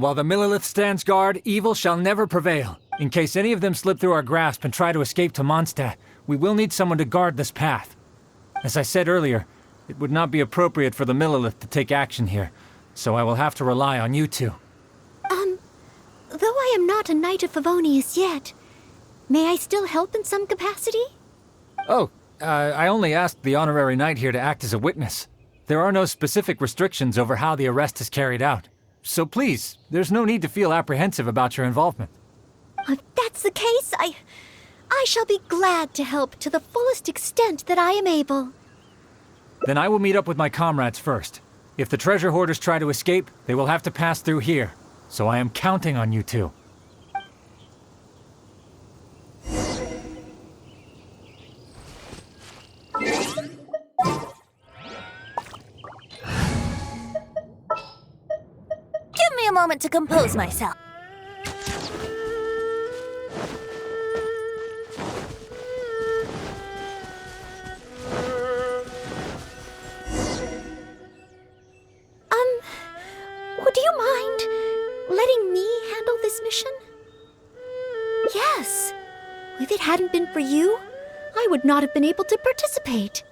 While the Millilith stands guard, evil shall never prevail. In case any of them slip through our grasp and try to escape to Mondstadt, we will need someone to guard this path. As I said earlier, it would not be appropriate for the Millilith to take action here, so I will have to rely on you two. Though I am not a Knight of Favonius yet, may I still help in some capacity? Oh, I only asked the honorary knight here to act as a witness. There are no specific restrictions over how the arrest is carried out. So please, there's no need to feel apprehensive about your involvement. If that's the case, I shall be glad to help to the fullest extent that I am able. Then I will meet up with my comrades first. If the treasure hoarders try to escape, they will have to pass through here. So I am counting on you two. Give me a moment to compose myself. Would you mind letting me handle this mission? Yes. If it hadn't been for you, I would not have been able to participate.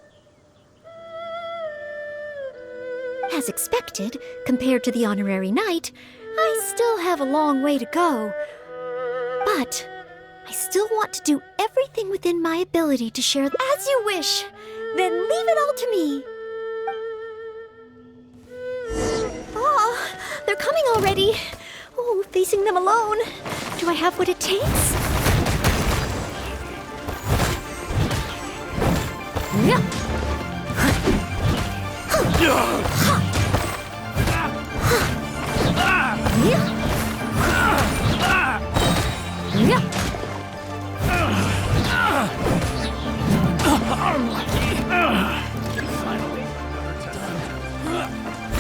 As expected, compared to the honorary knight, I still have a long way to go. But I still want to do everything within my ability to share as you wish. Then leave it all to me. Oh, they're coming already. Oh, facing them alone. Do I have what it takes? Yeah.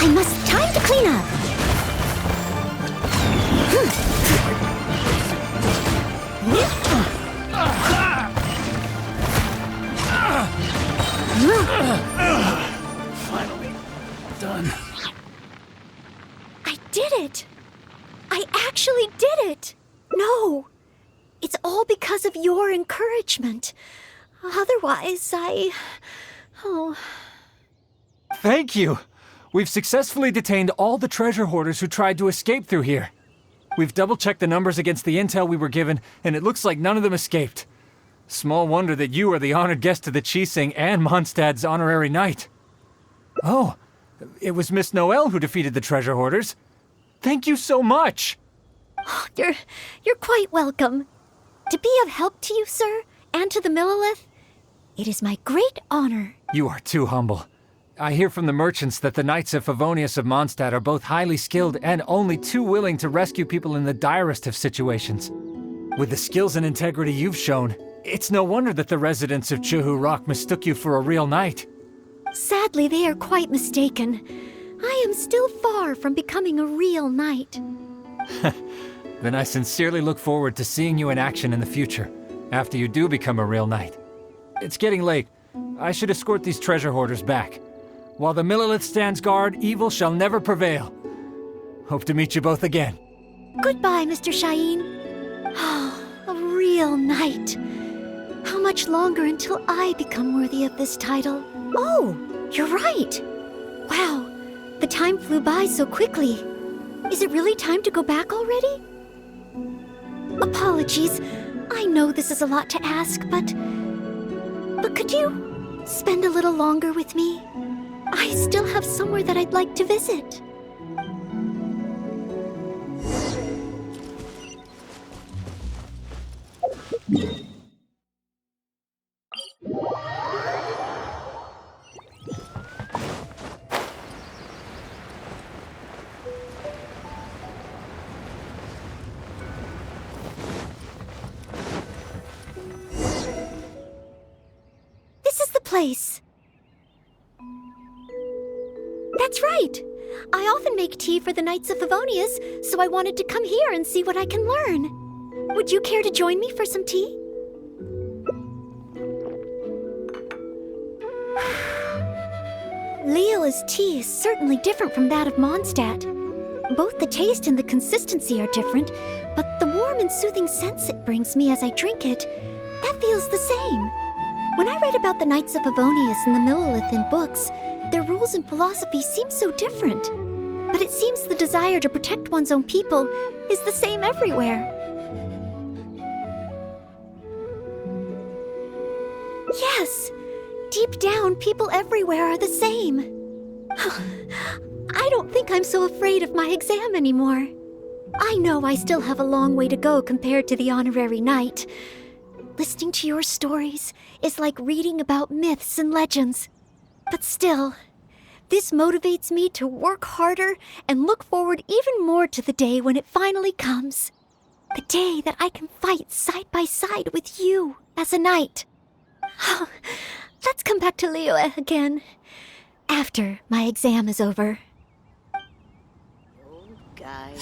I must time to clean up. Finally done. I did it. I actually did it. No, it's all because of your encouragement. Otherwise, Thank you! We've successfully detained all the treasure hoarders who tried to escape through here. We've double-checked the numbers against the intel we were given, and it looks like none of them escaped. Small wonder that you are the honored guest of the Qixing and Mondstadt's honorary knight. Oh, it was Miss Noelle who defeated the treasure hoarders. Thank you so much! Oh, you're quite welcome. To be of help to you, sir, and to the Millelith, it is my great honor. You are too humble. I hear from the merchants that the Knights of Favonius of Mondstadt are both highly skilled and only too willing to rescue people in the direst of situations. With the skills and integrity you've shown, it's no wonder that the residents of Chuhu Rock mistook you for a real knight. Sadly, they are quite mistaken. I am still far from becoming a real knight. Then I sincerely look forward to seeing you in action in the future, after you do become a real knight. It's getting late. I should escort these treasure hoarders back. While the Millelith stands guard, evil shall never prevail. Hope to meet you both again. Goodbye, Mr. Shaheen. Oh, a real knight. How much longer until I become worthy of this title? Oh, you're right. Wow, the time flew by so quickly. Is it really time to go back already? Apologies. I know this is a lot to ask, but could you spend a little longer with me? I still have somewhere that I'd like to visit. This is the place. That's right. I often make tea for the Knights of Favonius, so I wanted to come here and see what I can learn. Would you care to join me for some tea? Leola's tea is certainly different from that of Mondstadt. Both the taste and the consistency are different, but the warm and soothing sense it brings me as I drink it, that feels the same. When I read about the Knights of Favonius and the Millelith in books, their rules and philosophy seem so different. But it seems the desire to protect one's own people is the same everywhere. Yes, deep down, people everywhere are the same. I don't think I'm so afraid of my exam anymore. I know I still have a long way to go compared to the honorary knight. Listening to your stories is like reading about myths and legends. But still, this motivates me to work harder and look forward even more to the day when it finally comes. The day that I can fight side by side with you as a knight. Let's come back to Liyue again, after my exam is over. Old guy.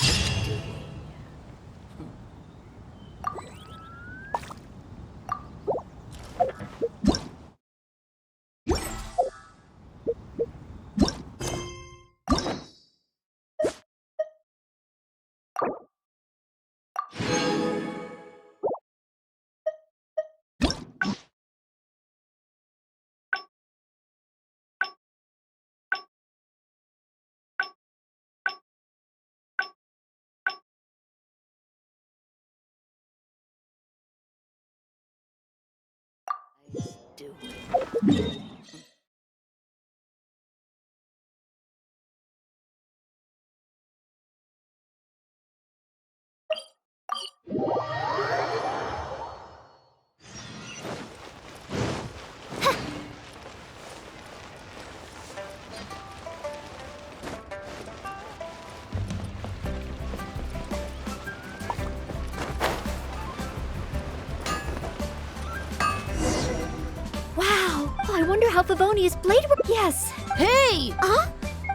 Wow, I wonder how Favonius blade Yes. Hey! Huh?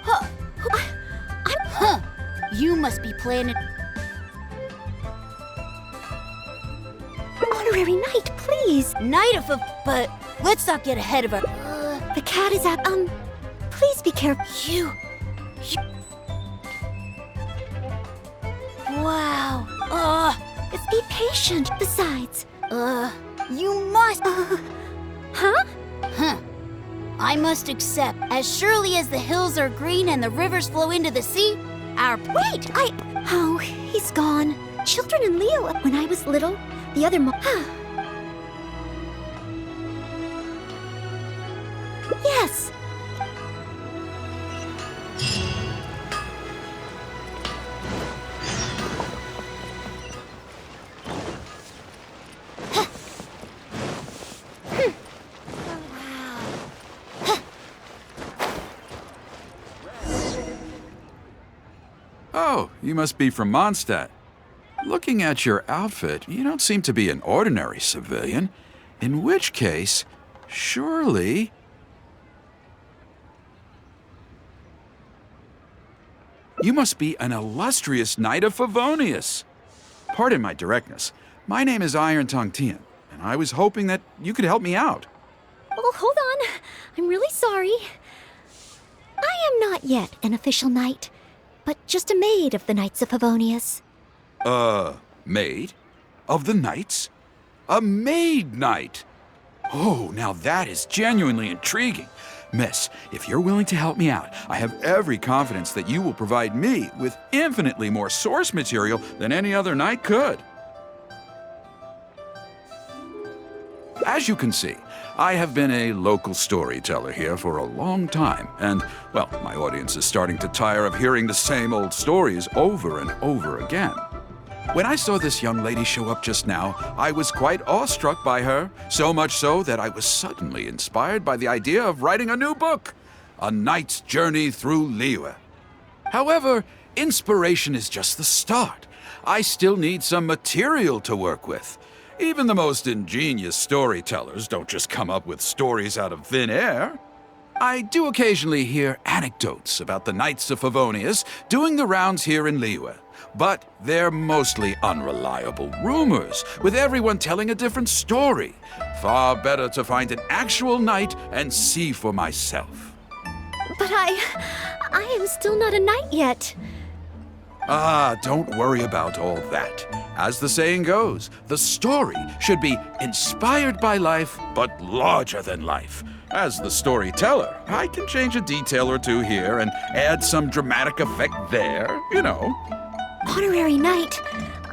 Huh. You must be planning... Honorary knight, please. Knight of a... But let's not get ahead of our... The cat is at, please be careful. You... Wow. Just be patient. Besides, You must... huh? Huh. I I must accept, as surely as the hills are green and the rivers flow into the sea, our— Wait, Oh, he's gone. Children and Leo, when I was little, the other Yes! Oh, you must be from Mondstadt. Looking at your outfit, you don't seem to be an ordinary civilian. In which case, surely... You must be an illustrious knight of Favonius. Pardon my directness. My name is Iron Tongue Tian, and I was hoping that you could help me out. Oh, hold on. I'm really sorry. I am not yet an official knight, but just a maid of the Knights of Favonius. Maid? Of the knights? A maid knight? Oh, now that is genuinely intriguing. Miss, if you're willing to help me out, I have every confidence that you will provide me with infinitely more source material than any other knight could. As you can see, I have been a local storyteller here for a long time, and, well, my audience is starting to tire of hearing the same old stories over and over again. When I saw this young lady show up just now, I was quite awestruck by her, so much so that I was suddenly inspired by the idea of writing a new book, A Knight's Journey Through Liyue. However, inspiration is just the start. I still need some material to work with. Even the most ingenious storytellers don't just come up with stories out of thin air. I do occasionally hear anecdotes about the Knights of Favonius doing the rounds here in Liyue, but they're mostly unreliable rumors, with everyone telling a different story. Far better to find an actual knight and see for myself. But I am still not a knight yet. Ah, don't worry about all that. As the saying goes, the story should be inspired by life, but larger than life. As the storyteller, I can change a detail or two here and add some dramatic effect there, you know. Honorary knight,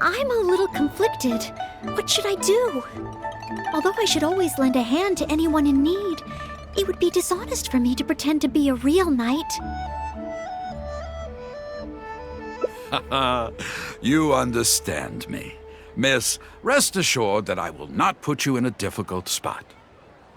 I'm a little conflicted. What should I do? Although I should always lend a hand to anyone in need, it would be dishonest for me to pretend to be a real knight. You understand me. Miss, rest assured that I will not put you in a difficult spot.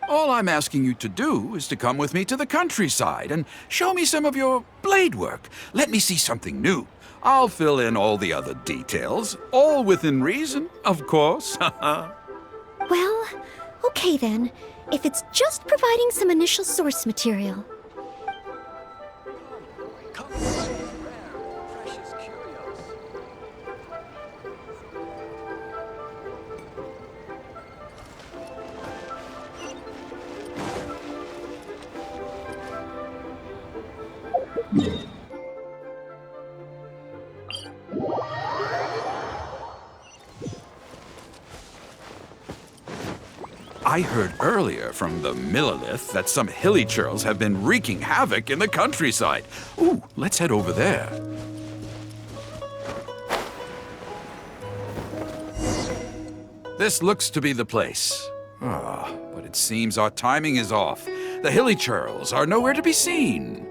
All I'm asking you to do is to come with me to the countryside and show me some of your blade work. Let me see something new. I'll fill in all the other details, all within reason, of course. Well, okay then, if it's just providing some initial source material. I heard earlier from the Millilith that some hilly churls have been wreaking havoc in the countryside. Ooh, let's head over there. This looks to be the place. Ah, but it seems our timing is off. The hilly churls are nowhere to be seen.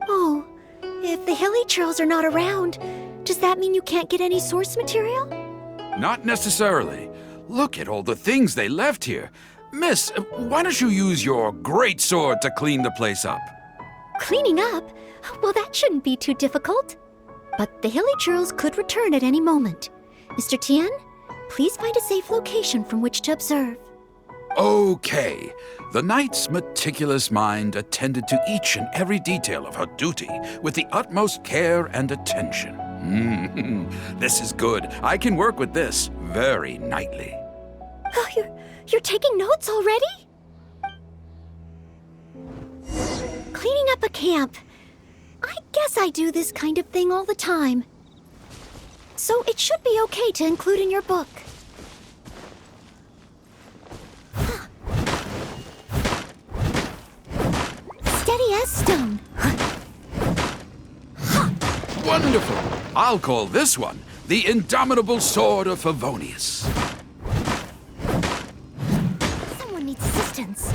Oh, if the hilly churls are not around, does that mean you can't get any source material? Not necessarily. Look at all the things they left here. Miss, why don't you use your great sword to clean the place up? Cleaning up? Well, that shouldn't be too difficult. But the hilly churls could return at any moment. Mr. Tian, please find a safe location from which to observe. Okay. The knight's meticulous mind attended to each and every detail of her duty with the utmost care and attention. This is good. I can work with this very knightly. Oh, you're taking notes already? Cleaning up a camp. I guess I do this kind of thing all the time. So it should be okay to include in your book. steady as stone. Wonderful! I'll call this one the Indomitable Sword of Favonius. Someone needs assistance.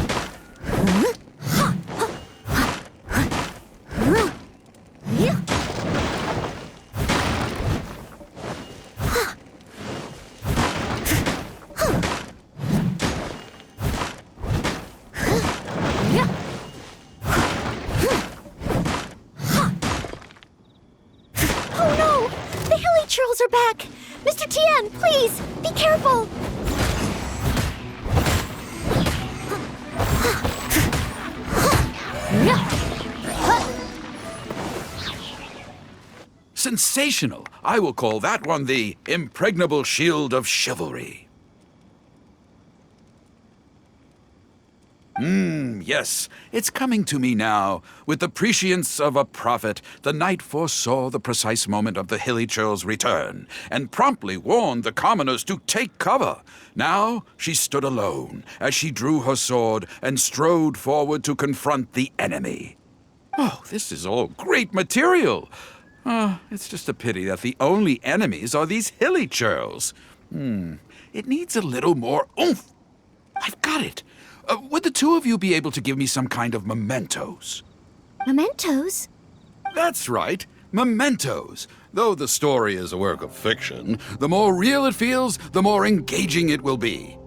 Churls are back! Mr. Tien, please, be careful! Sensational! I will call that one the Impregnable Shield of Chivalry. Yes, it's coming to me now. With the prescience of a prophet, the knight foresaw the precise moment of the Hilly Churl's return, and promptly warned the commoners to take cover. Now she stood alone, as she drew her sword and strode forward to confront the enemy. Oh, this is all great material. It's just a pity that the only enemies are these Hilly Churls. It needs a little more oomph. I've got it. Would the two of you be able to give me some kind of mementos? Mementos? That's right, mementos. Though the story is a work of fiction, the more real it feels, the more engaging it will be.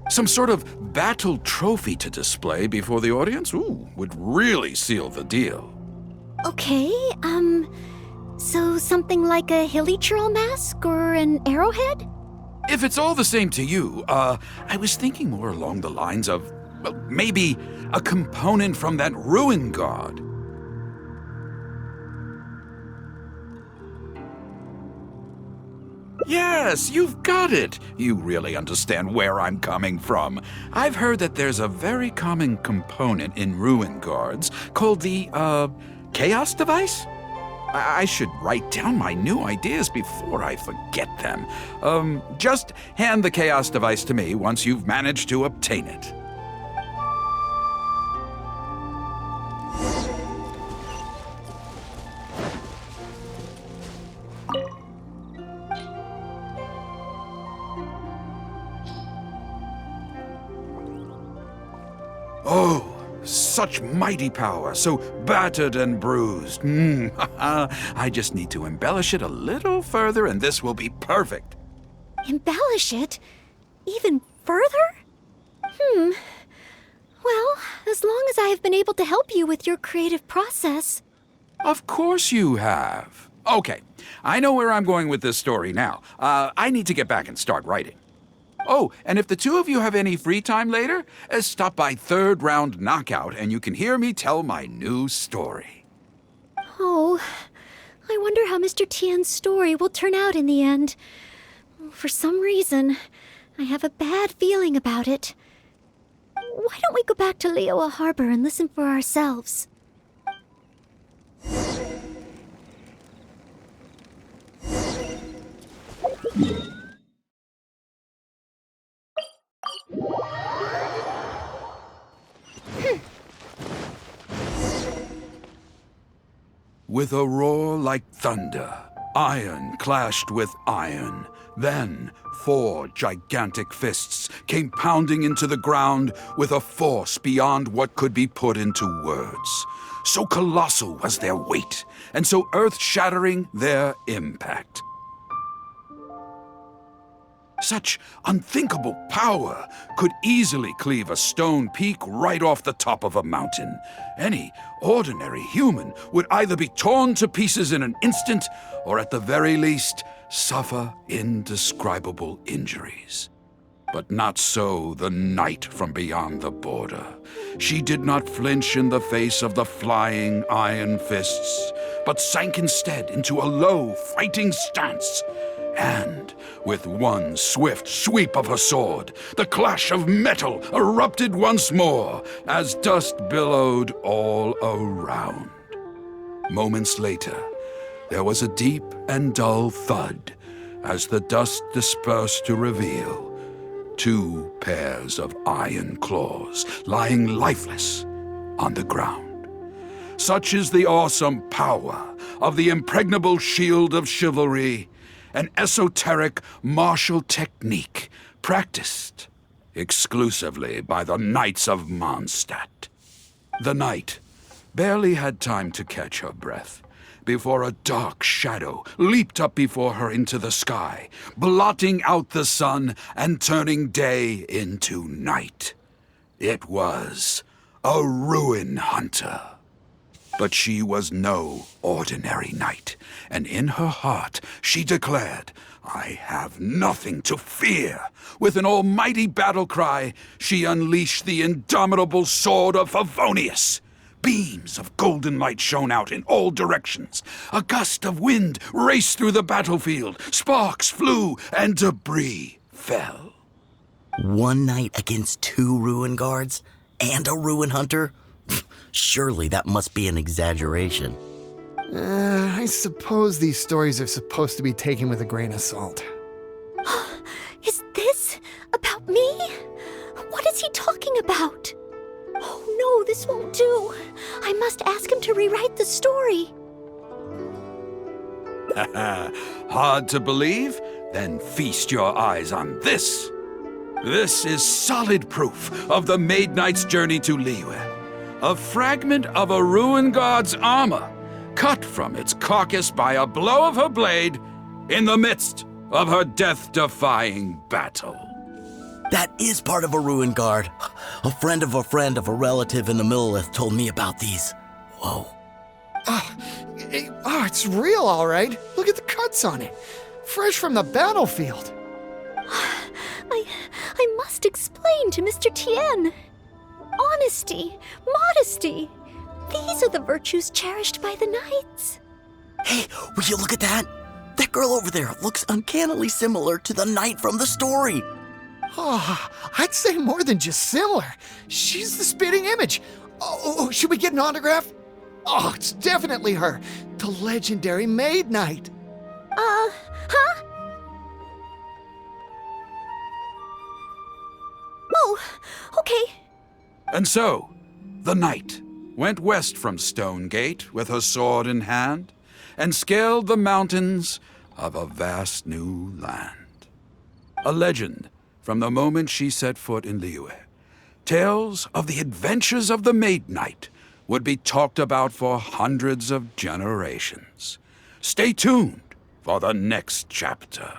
Some sort of battle trophy to display before the audience? Would really seal the deal. Okay, so something like a Hilly Churl mask or an arrowhead? If it's all the same to you, I was thinking more along the lines of, well, maybe a component from that ruin guard. Yes, you've got it. You really understand where I'm coming from. I've heard that there's a very common component in ruin guards called the, chaos device? I should write down my new ideas before I forget them. Just hand the chaos device to me once you've managed to obtain it. Oh, such mighty power, so battered and bruised. I just need to embellish it a little further and this will be perfect. Embellish it? Even further? Well, as long as I have been able to help you with your creative process. Of course you have. Okay, I know where I'm going with this story now. I need to get back and start writing. Oh, and if the two of you have any free time later, stop by Third Round Knockout and you can hear me tell my new story. Oh, I wonder how Mr. Tien's story will turn out in the end. For some reason, I have a bad feeling about it. Why don't we go back to Liyue Harbor and listen for ourselves? With a roar like thunder, iron clashed with iron. Then 4 gigantic fists came pounding into the ground with a force beyond what could be put into words. So colossal was their weight, and so earth-shattering their impact. Such unthinkable power could easily cleave a stone peak right off the top of a mountain. Any ordinary human would either be torn to pieces in an instant, or at the very least, suffer indescribable injuries. But not so the knight from beyond the border. She did not flinch in the face of the flying iron fists, but sank instead into a low, fighting stance. And, with one swift sweep of her sword, the clash of metal erupted once more as dust billowed all around. Moments later, there was a deep and dull thud as the dust dispersed to reveal 2 pairs of iron claws lying lifeless on the ground. Such is the awesome power of the impregnable shield of chivalry, an esoteric martial technique practiced exclusively by the Knights of Mondstadt. The knight barely had time to catch her breath before a dark shadow leaped up before her into the sky, blotting out the sun and turning day into night. It was a ruin hunter. But she was no ordinary knight, and in her heart she declared, "I have nothing to fear." With an almighty battle cry, she unleashed the indomitable sword of Favonius. Beams of golden light shone out in all directions. A gust of wind raced through the battlefield. Sparks flew and debris fell. One knight against 2 ruin guards and a ruin hunter? Surely that must be an exaggeration. I suppose these stories are supposed to be taken with a grain of salt. Is this about me? What is he talking about? Oh no, this won't do. I must ask him to rewrite the story. Hard to believe? Then feast your eyes on this. This is solid proof of the Maid Knight's journey to Liyue. A fragment of a ruin god's armor, cut from its carcass by a blow of her blade in the midst of her death-defying battle. That is part of a ruin guard. A friend of a relative in the Millelith told me about these. Whoa. It's real, all right. Look at the cuts on it. Fresh from the battlefield. I must explain to Mr. Tien. Honesty, modesty. These are the virtues cherished by the knights. Hey, will you look at that? That girl over there looks uncannily similar to the knight from the story. Oh, I'd say more than just similar. She's the spitting image. Oh, should we get an autograph? Oh, it's definitely her. The legendary Maid Knight. Huh? Oh, okay. And so, the knight went west from Stonegate with her sword in hand and scaled the mountains of a vast new land. A legend from the moment she set foot in Liyue. Tales of the adventures of the Maid Knight would be talked about for hundreds of generations. Stay tuned for the next chapter.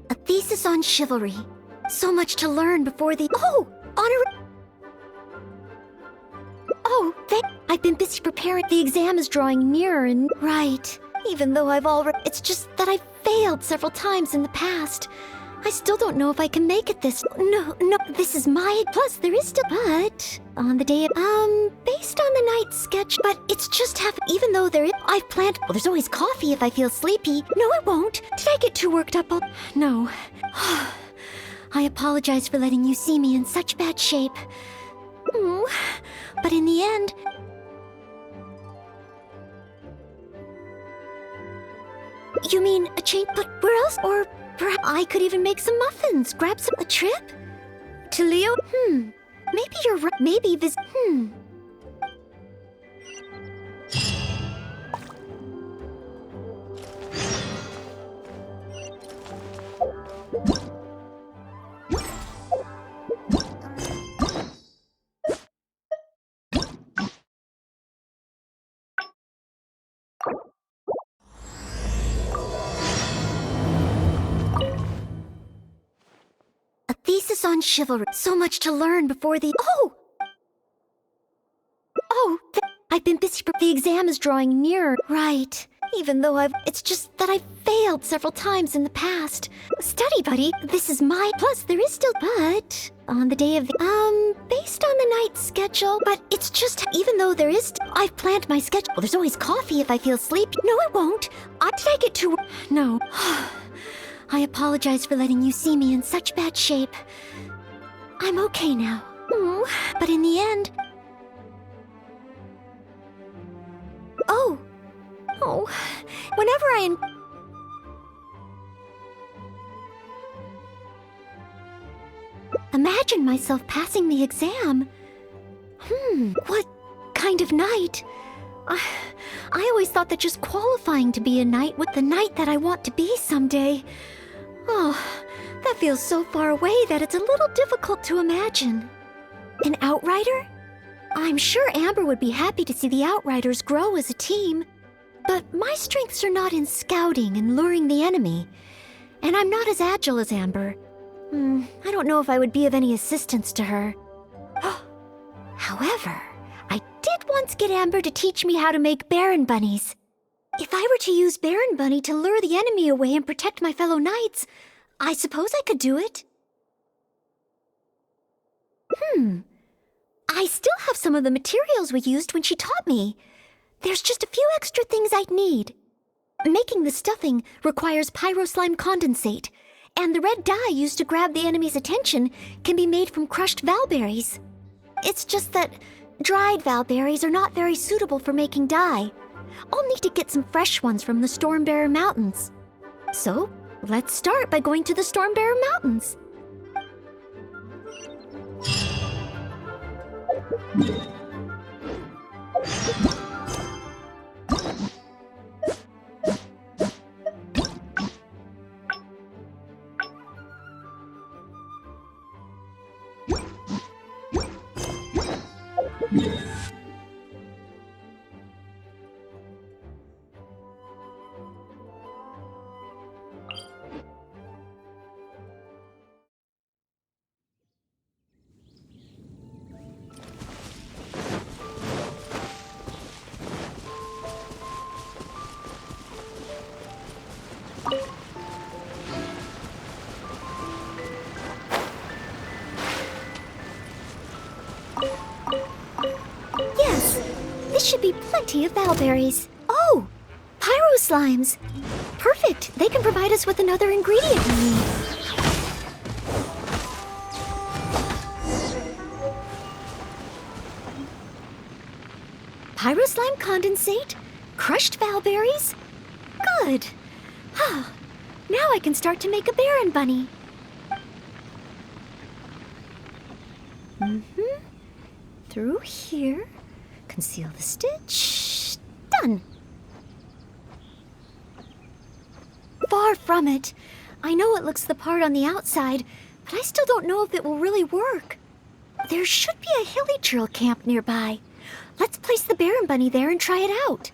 A thesis on chivalry. So much to learn before the— Oh! I've been busy preparing. The exam is drawing nearer and— Right. Even though I've already— It's just that I've failed several times in the past. I still don't know if I can make it this— No, this is my— Plus, there is still— But, on the day of— based on the night sketch, but it's just half— Even though I've planned— Well, there's always coffee if I feel sleepy. No, I won't. Did I get too worked up? No. I apologize for letting you see me in such bad shape. But in the end— You mean a change? But where else? Or perhaps I could even make some muffins. Grab some— A trip? To Leo? Maybe you're right. Maybe this— A thesis on chivalry. So much to learn before the... I've been busy, but the exam is drawing nearer. Right. Even though it's just that I've failed several times in the past. Study buddy, this is my... Plus, there is still... But... On the day of the... Based on the night schedule, but it's just... Even though there is... I've planned my schedule. Well, there's always coffee if I feel sleepy. No, it won't. Did I get too... No. I apologize for letting you see me in such bad shape. I'm okay now. But in the end... Whenever I imagine myself passing the exam. What kind of knight? I always thought that just qualifying to be a knight was the knight that I want to be someday. That feels so far away that it's a little difficult to imagine. An outrider? I'm sure Amber would be happy to see the Outriders grow as a team. But my strengths are not in scouting and luring the enemy. And I'm not as agile as Amber. I don't know if I would be of any assistance to her. However, I did once get Amber to teach me how to make Baron Bunnies. If I were to use Baron Bunny to lure the enemy away and protect my fellow knights, I suppose I could do it. I still have some of the materials we used when she taught me. There's just a few extra things I'd need. Making the stuffing requires pyroslime condensate, and the red dye used to grab the enemy's attention can be made from crushed valberries. It's just that dried valberries are not very suitable for making dye. I'll need to get some fresh ones from the Stormbearer Mountains. So, let's start by going to the Stormbearer Mountains. This should be plenty of valberries. Oh, pyroslimes. Perfect. They can provide us with another ingredient we need. Pyroslime condensate, crushed valberries. Good. Now I can start to make a Baron Bunny. Through here. Conceal the stitch. Done. Far from it. I know it looks the part on the outside, but I still don't know if it will really work. There should be a hilly drill camp nearby. Let's place the Baron Bunny there and try it out.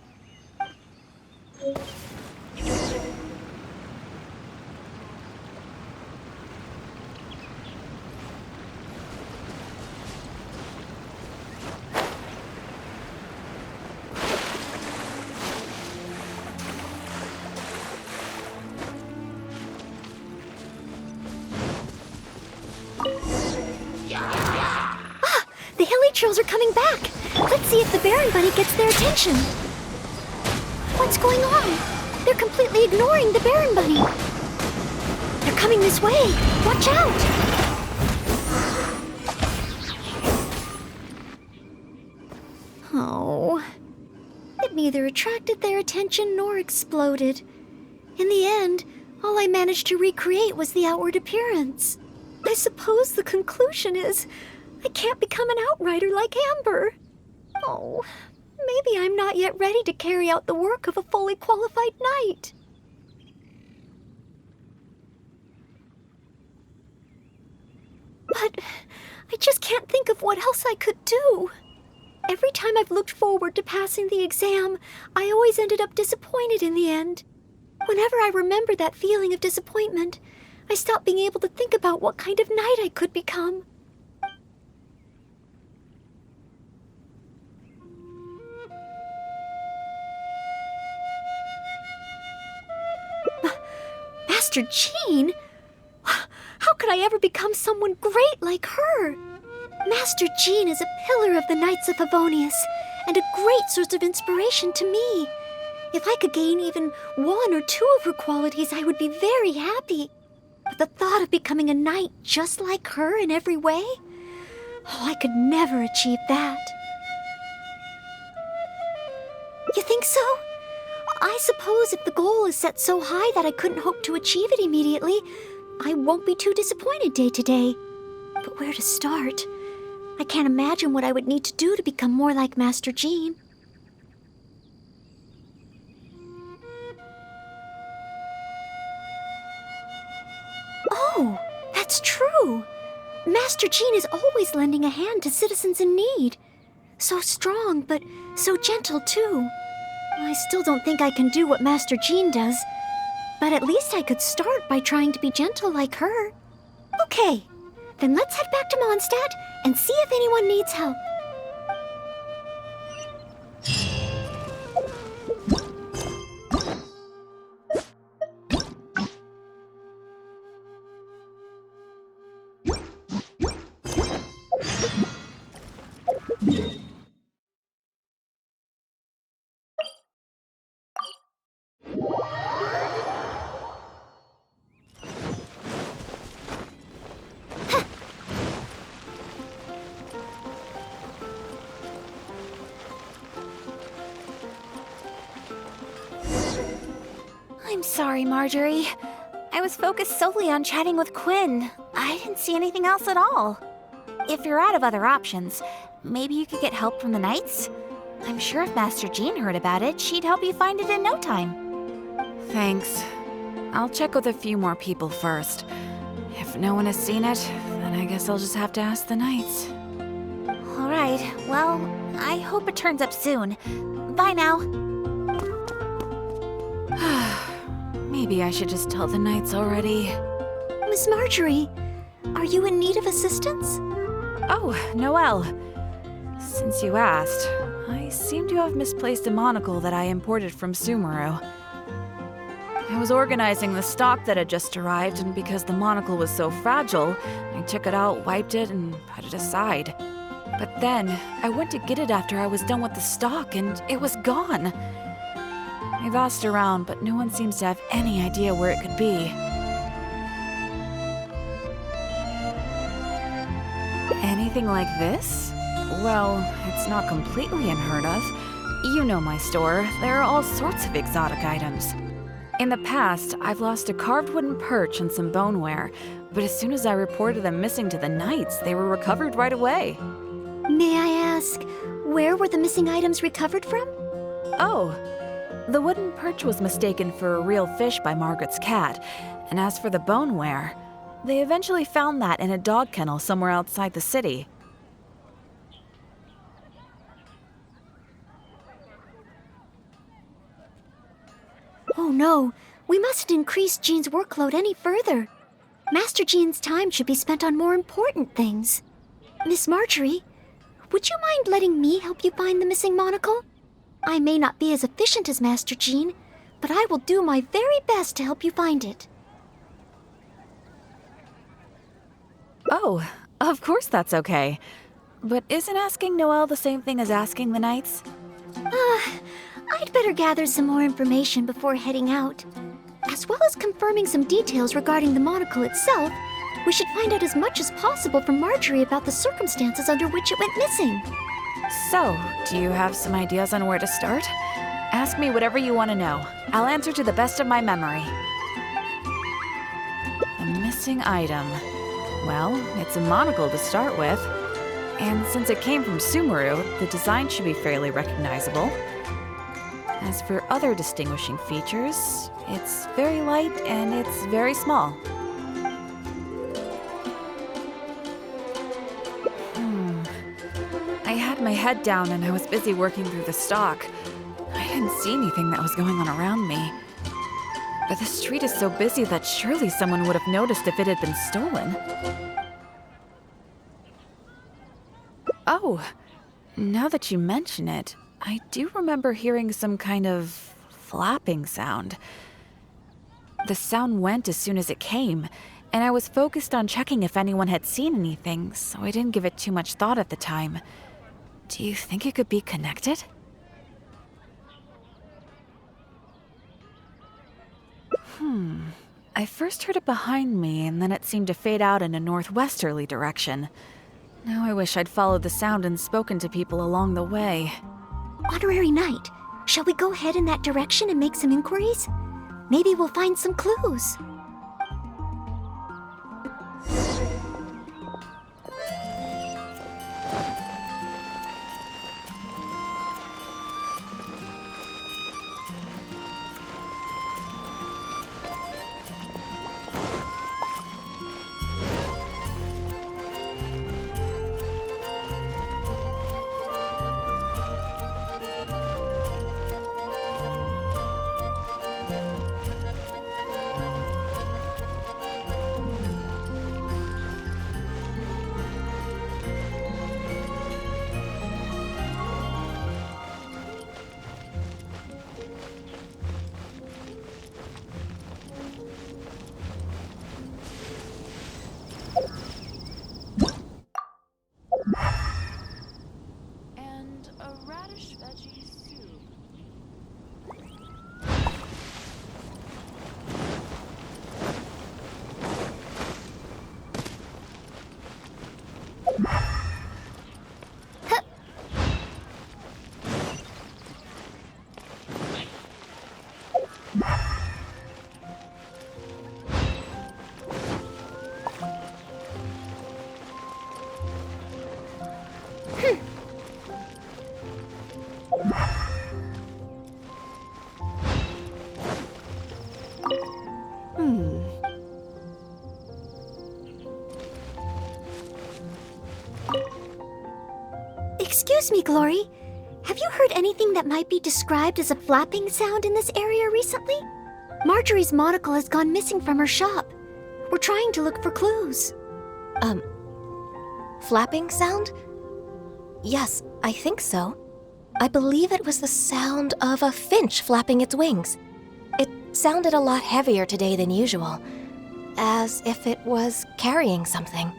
The hilly trills are coming back. Let's see if the Baron Bunny gets their attention. What's going on? They're completely ignoring the Baron Bunny. They're coming this way. Watch out! Oh. It neither attracted their attention nor exploded. In the end, all I managed to recreate was the outward appearance. I suppose the conclusion is I can't become an outrider like Amber. Oh, maybe I'm not yet ready to carry out the work of a fully qualified knight. But I just can't think of what else I could do. Every time I've looked forward to passing the exam, I always ended up disappointed in the end. Whenever I remember that feeling of disappointment, I stop being able to think about what kind of knight I could become. Master Jean? How could I ever become someone great like her? Master Jean is a pillar of the Knights of Favonius, and a great source of inspiration to me. If I could gain even 1 or 2 of her qualities, I would be very happy. But the thought of becoming a knight just like her in every way? I could never achieve that. You think so? I suppose if the goal is set so high that I couldn't hope to achieve it immediately, I won't be too disappointed day to day. But where to start? I can't imagine what I would need to do to become more like Master Jean. Oh, that's true. Master Jean is always lending a hand to citizens in need. So strong, but so gentle too. I still don't think I can do what Master Jean does, but at least I could start by trying to be gentle like her. Okay, then let's head back to Mondstadt and see if anyone needs help. I'm sorry, Marjorie. I was focused solely on chatting with Quinn. I didn't see anything else at all. If you're out of other options, maybe you could get help from the Knights? I'm sure if Master Jean heard about it, she'd help you find it in no time. Thanks. I'll check with a few more people first. If no one has seen it, then I guess I'll just have to ask the Knights. Alright, well, I hope it turns up soon. Bye now. Maybe I should just tell the Knights already. Miss Marjorie, are you in need of assistance? Oh, Noelle. Since you asked, I seem to have misplaced a monocle that I imported from Sumeru. I was organizing the stock that had just arrived, and because the monocle was so fragile, I took it out, wiped it, and put it aside. But then, I went to get it after I was done with the stock, and it was gone. I've asked around, but no one seems to have any idea where it could be. Anything like this? Well, it's not completely unheard of. You know my store. There are all sorts of exotic items. In the past, I've lost a carved wooden perch and some boneware, but as soon as I reported them missing to the Knights, they were recovered right away. May I ask, where were the missing items recovered from? Oh, the wooden perch was mistaken for a real fish by Margaret's cat, and as for the boneware, they eventually found that in a dog kennel somewhere outside the city. Oh no, we mustn't increase Jean's workload any further. Master Jean's time should be spent on more important things. Miss Marjorie, would you mind letting me help you find the missing monocle? I may not be as efficient as Master Jean, but I will do my very best to help you find it. Oh, of course that's okay. But isn't asking Noelle the same thing as asking the Knights? I'd better gather some more information before heading out. As well as confirming some details regarding the monocle itself, we should find out as much as possible from Marjorie about the circumstances under which it went missing. So, do you have some ideas on where to start? Ask me whatever you want to know. I'll answer to the best of my memory. The missing item. Well, it's a monocle to start with. And since it came from Sumeru, the design should be fairly recognizable. As for other distinguishing features, it's very light and it's very small. head down and I was busy working through the stock. I didn't see anything that was going on around me. But the street is so busy that surely someone would have noticed if it had been stolen. Oh, now that you mention it, I do remember hearing some kind of flapping sound. The sound went as soon as it came, and I was focused on checking if anyone had seen anything, so I didn't give it too much thought at the time. Do you think it could be connected? I first heard it behind me, and then it seemed to fade out in a northwesterly direction. Now I wish I'd followed the sound and spoken to people along the way. Honorary Knight, shall we go ahead in that direction and make some inquiries? Maybe we'll find some clues. And a radish veggie soup. Excuse me, Glory. Have you heard anything that might be described as a flapping sound in this area recently? Marjorie's monocle has gone missing from her shop. We're trying to look for clues. Flapping sound? Yes, I think so. I believe it was the sound of a finch flapping its wings. It sounded a lot heavier today than usual, as if it was carrying something.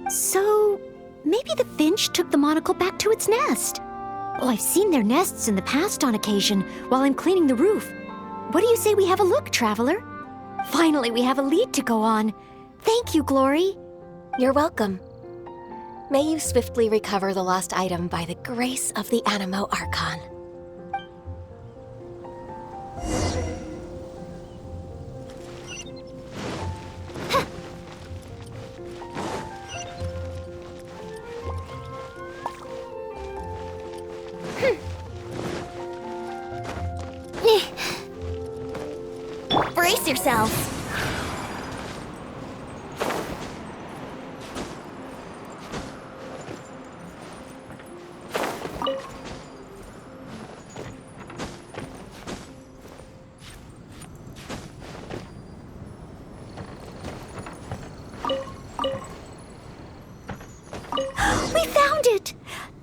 So, maybe the finch took the monocle back to its nest. Oh, I've seen their nests in the past on occasion while I'm cleaning the roof. What do you say we have a look, Traveler? Finally, we have a lead to go on. Thank you, Glory. You're welcome. May you swiftly recover the lost item by the grace of the Animo Archon. Brace yourselves. We found it!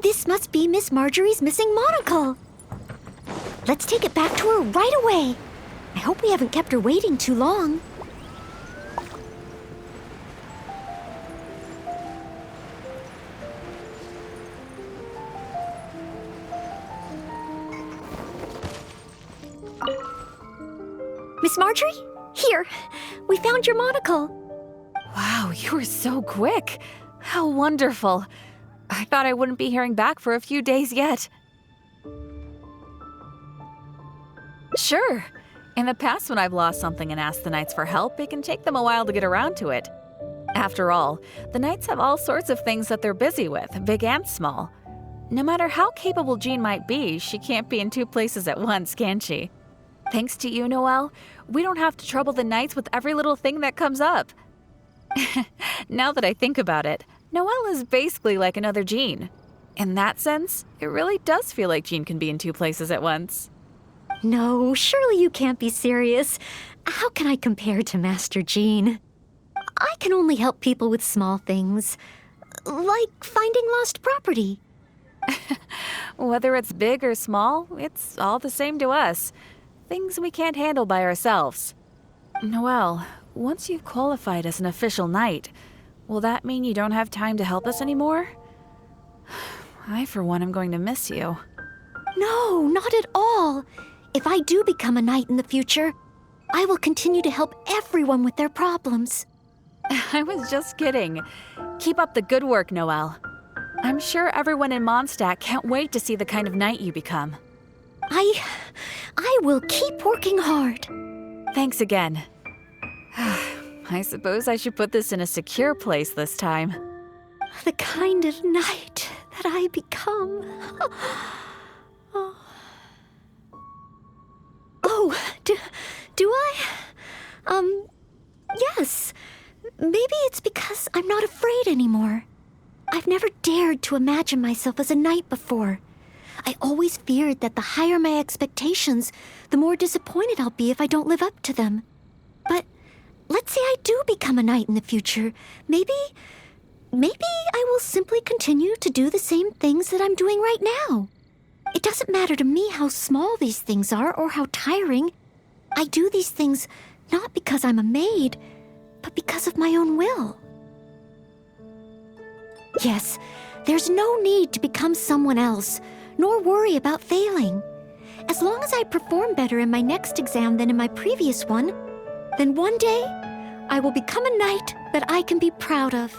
This must be Miss Marjorie's missing monocle. Let's take it back to her right away. I hope we haven't kept her waiting too long. Miss Marjorie? Here, we found your monocle. Wow, you were so quick. How wonderful. I thought I wouldn't be hearing back for a few days yet. Sure. In the past, when I've lost something and asked the Knights for help, it can take them a while to get around to it. After all, the Knights have all sorts of things that they're busy with, big and small. No matter how capable Jean might be, she can't be in two places at once, can she? Thanks to you, Noelle, we don't have to trouble the Knights with every little thing that comes up. Now that I think about it, Noelle is basically like another Jean. In that sense, it really does feel like Jean can be in two places at once. No, surely you can't be serious. How can I compare to Master Jean? I can only help people with small things, like finding lost property. Whether it's big or small, it's all the same to us. Things we can't handle by ourselves. Noelle, once you've qualified as an official knight, will that mean you don't have time to help us anymore? I, for one, am going to miss you. No, not at all. If I do become a knight in the future, I will continue to help everyone with their problems. I was just kidding. Keep up the good work, Noelle. I'm sure everyone in Mondstadt can't wait to see the kind of knight you become. I will keep working hard. Thanks again. I suppose I should put this in a secure place this time. The kind of knight that I become. Oh, do I? Yes. Maybe it's because I'm not afraid anymore. I've never dared to imagine myself as a knight before. I always feared that the higher my expectations, the more disappointed I'll be if I don't live up to them. But let's say I do become a knight in the future. Maybe I will simply continue to do the same things that I'm doing right now. It doesn't matter to me how small these things are or how tiring. I do these things not because I'm a maid, but because of my own will. Yes, there's no need to become someone else, nor worry about failing. As long as I perform better in my next exam than in my previous one, then one day I will become a knight that I can be proud of.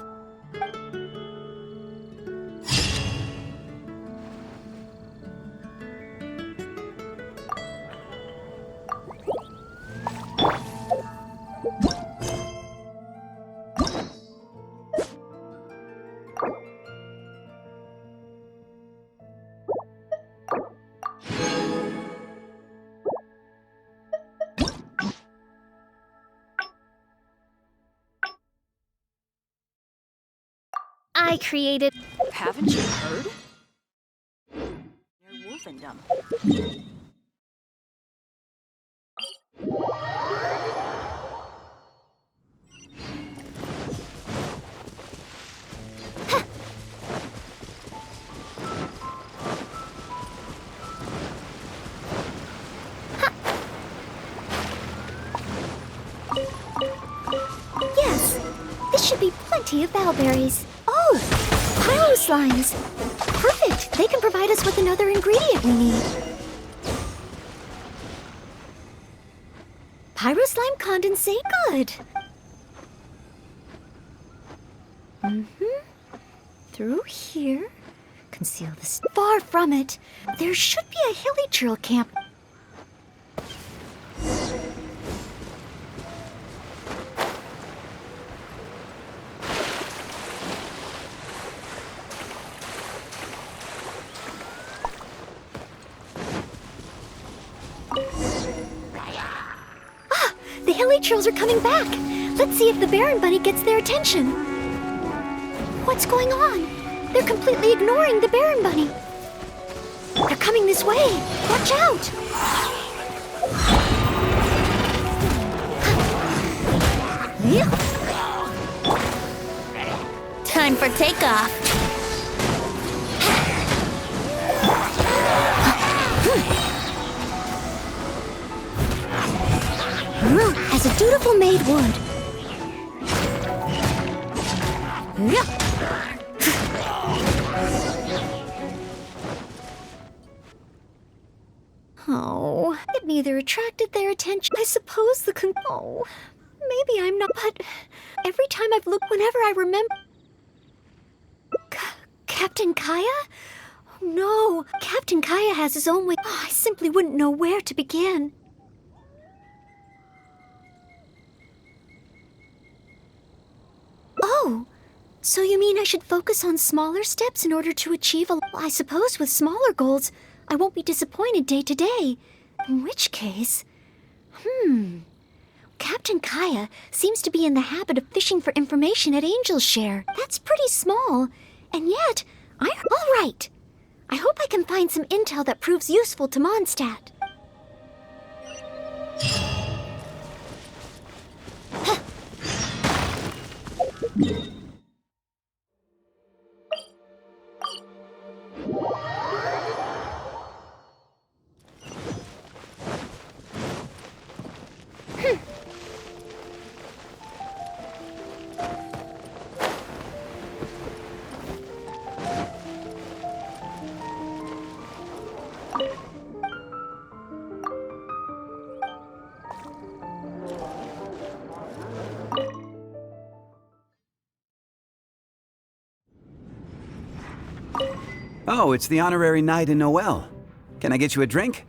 I created... Haven't you heard? Near Wolfendom. Yes, this should be plenty of bellberries. Oh, pyro slimes. Perfect. They can provide us with another ingredient we need. Pyro slime condensate. Good. Through here. Conceal this. Far from it. There should be a hilly drill camp. The hilly trolls are coming back. Let's see if the Baron Bunny gets their attention. What's going on? They're completely ignoring the Baron Bunny. They're coming this way. Watch out! Time for takeoff. As a dutiful maid would. Oh, it neither attracted their attention. I suppose oh, maybe I'm not, but every time I've looked, whenever I remember... Captain Kaya? Oh, no, Captain Kaya has his own way. Oh, I simply wouldn't know where to begin. Oh, so you mean I should focus on smaller steps in order to achieve a... I suppose with smaller goals, I won't be disappointed day to day. In which case... Captain Kaya seems to be in the habit of fishing for information at Angel's Share. That's pretty small. And yet, All right. I hope I can find some intel that proves useful to Mondstadt. Oh, it's the honorary knight in Noelle. Can I get you a drink?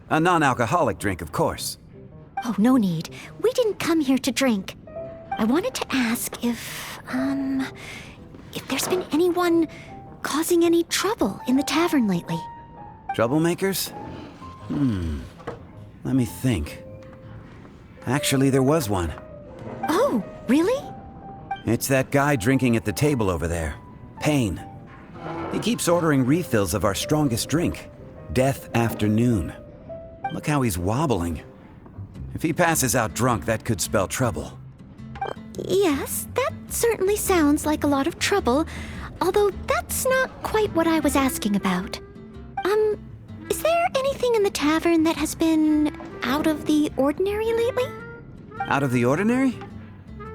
A non-alcoholic drink, of course. Oh, no need. We didn't come here to drink. I wanted to ask if there's been anyone causing any trouble in the tavern lately. Troublemakers? Let me think. Actually, there was one. Oh, really? It's that guy drinking at the table over there. Payne. He keeps ordering refills of our strongest drink, Death Afternoon. Look how he's wobbling. If he passes out drunk, that could spell trouble. Yes, that certainly sounds like a lot of trouble, although that's not quite what I was asking about. Is there anything in the tavern that has been out of the ordinary lately? Out of the ordinary?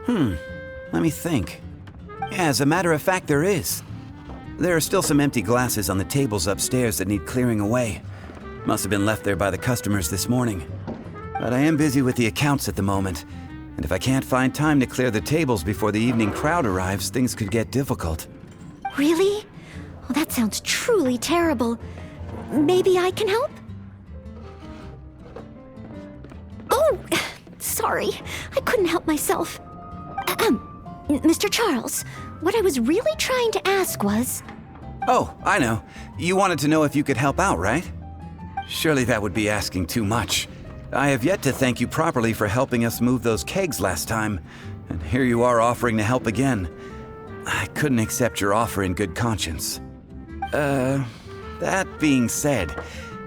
Let me think. Yeah, as a matter of fact, there is. There are still some empty glasses on the tables upstairs that need clearing away. Must have been left there by the customers this morning. But I am busy with the accounts at the moment, and if I can't find time to clear the tables before the evening crowd arrives, things could get difficult. Really? Well, that sounds truly terrible. Maybe I can help? Oh, sorry. I couldn't help myself. Mr. Charles, what I was really trying to ask was... Oh, I know. You wanted to know if you could help out, right? Surely that would be asking too much. I have yet to thank you properly for helping us move those kegs last time, and here you are offering to help again. I couldn't accept your offer in good conscience. That being said,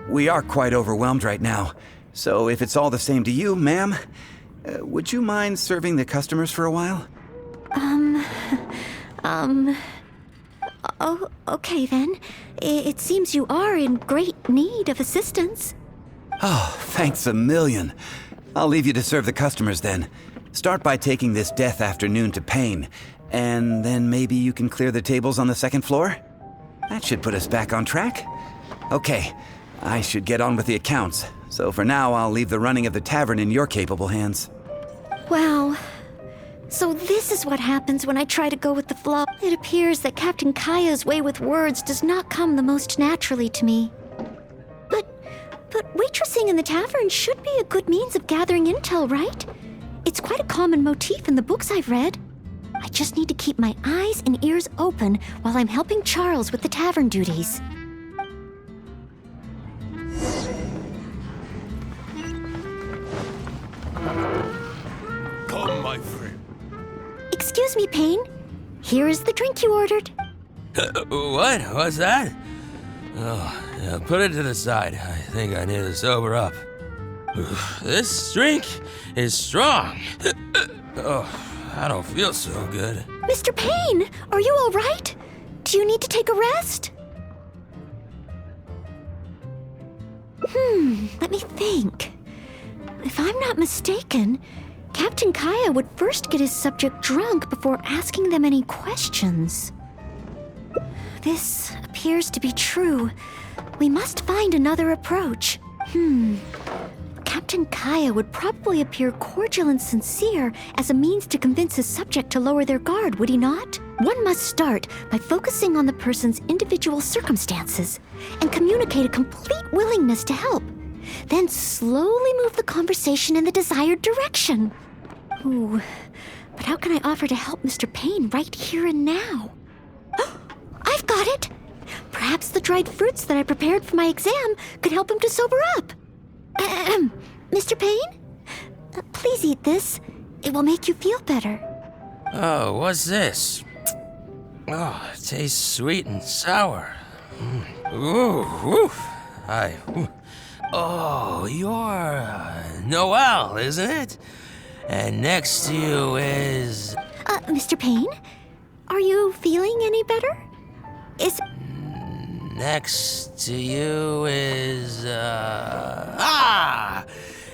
we are quite overwhelmed right now, so if it's all the same to you, ma'am, would you mind serving the customers for a while? Oh, okay then. It seems you are in great need of assistance. Oh, thanks a million. I'll leave you to serve the customers then. Start by taking this Death Afternoon to Payne, and then maybe you can clear the tables on the second floor? That should put us back on track. Okay, I should get on with the accounts, so for now I'll leave the running of the tavern in your capable hands. Wow. So this is what happens when I try to go with the flow. It appears that Captain Kaya's way with words does not come the most naturally to me. But waitressing in the tavern should be a good means of gathering intel, right? It's quite a common motif in the books I've read. I just need to keep my eyes and ears open while I'm helping Charles with the tavern duties. Come, my friend. Excuse me, Payne. Here is the drink you ordered. What? What's that? Oh, yeah, put it to the side. I think I need to sober up. This drink is strong. Oh, I don't feel so good. Mr. Payne, are you all right? Do you need to take a rest? Let me think. If I'm not mistaken, Captain Kaya would first get his subject drunk before asking them any questions. This appears to be true. We must find another approach. Captain Kaya would probably appear cordial and sincere as a means to convince his subject to lower their guard, would he not? One must start by focusing on the person's individual circumstances and communicate a complete willingness to help. Then slowly move the conversation in the desired direction. Ooh, but how can I offer to help Mr. Payne right here and now? I've got it! Perhaps the dried fruits that I prepared for my exam could help him to sober up. Mr. Payne? Please eat this. It will make you feel better. Oh, what's this? Oh, it tastes sweet and sour. Ooh, woof. Oh, you're Noelle, isn't it? And next to you is... Mr. Payne? Are you feeling any better? Next to you is...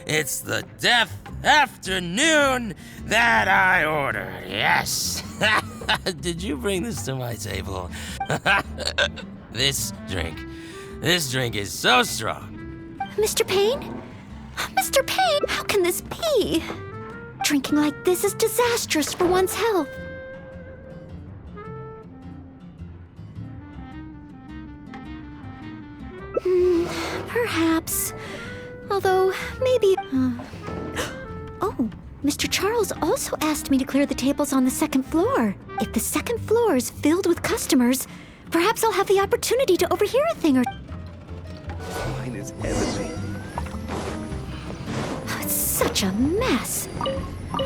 It's the death afternoon that I ordered, yes! Did you bring this to my table? This drink is so strong. Mr. Payne? Mr. Payne, how can this be? Drinking like this is disastrous for one's health. Perhaps. Although, maybe... Oh, Mr. Charles also asked me to clear the tables on the second floor. If the second floor is filled with customers, perhaps I'll have the opportunity to overhear a thing or... Mine is heavenly. It's such a mess.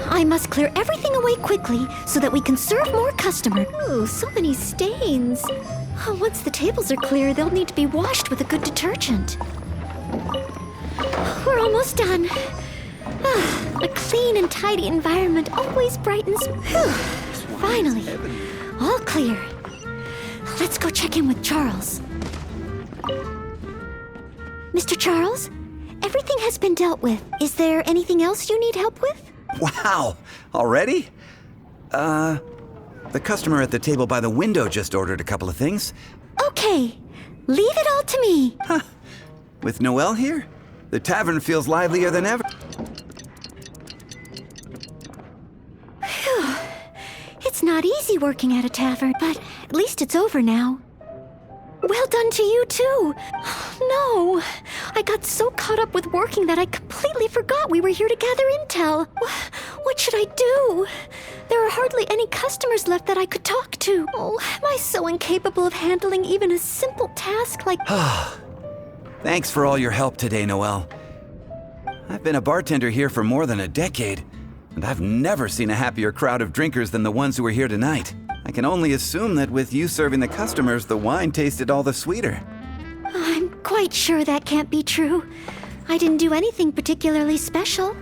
I must clear everything away quickly so that we can serve more customers. Ooh, so many stains. Once the tables are clear, they'll need to be washed with a good detergent. We're almost done. A clean and tidy environment always brightens. Whew. Finally, all clear. Let's go check in with Charles. Mr. Charles, everything has been dealt with. Is there anything else you need help with? Wow! Already? The customer at the table by the window just ordered a couple of things. Okay, leave it all to me. Huh. With Noelle here, the tavern feels livelier than ever. Phew. It's not easy working at a tavern, but at least it's over now. Well done to you, too. No, I got so caught up with working that I completely forgot we were here to gather intel. What should I do? There are hardly any customers left that I could talk to. Oh, am I so incapable of handling even a simple task like... Thanks for all your help today, Noelle. I've been a bartender here for more than a decade, and I've never seen a happier crowd of drinkers than the ones who are here tonight. I can only assume that with you serving the customers, the wine tasted all the sweeter. I'm quite sure that can't be true. I didn't do anything particularly special.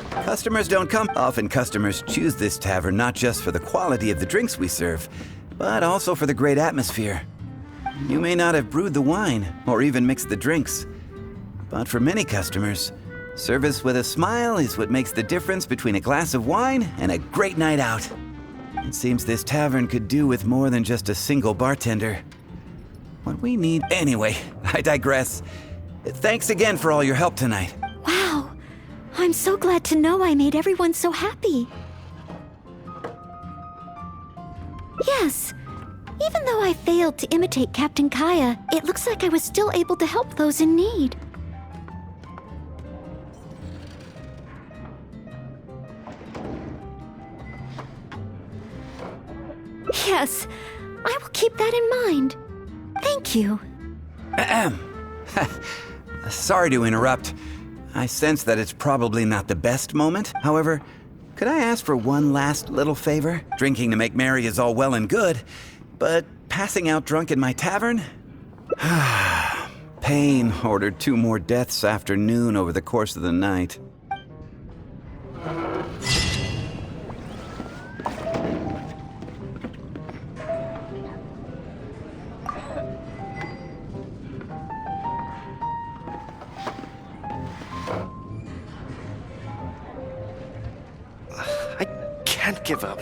Customers don't come. Often customers choose this tavern not just for the quality of the drinks we serve, but also for the great atmosphere. You may not have brewed the wine or even mixed the drinks, but for many customers, service with a smile is what makes the difference between a glass of wine and a great night out. It seems this tavern could do with more than just a single bartender. What we need... Anyway, I digress. Thanks again for all your help tonight. Wow, I'm so glad to know I made everyone so happy. Yes, even though I failed to imitate Captain Kaya, it looks like I was still able to help those in need. Yes, I will keep that in mind. Thank you. Ahem. Sorry to interrupt. I sense that it's probably not the best moment. However, could I ask for one last little favor? Drinking to make merry is all well and good, but passing out drunk in my tavern? Payne ordered 2 more deaths after noon over the course of the night. I can't give up.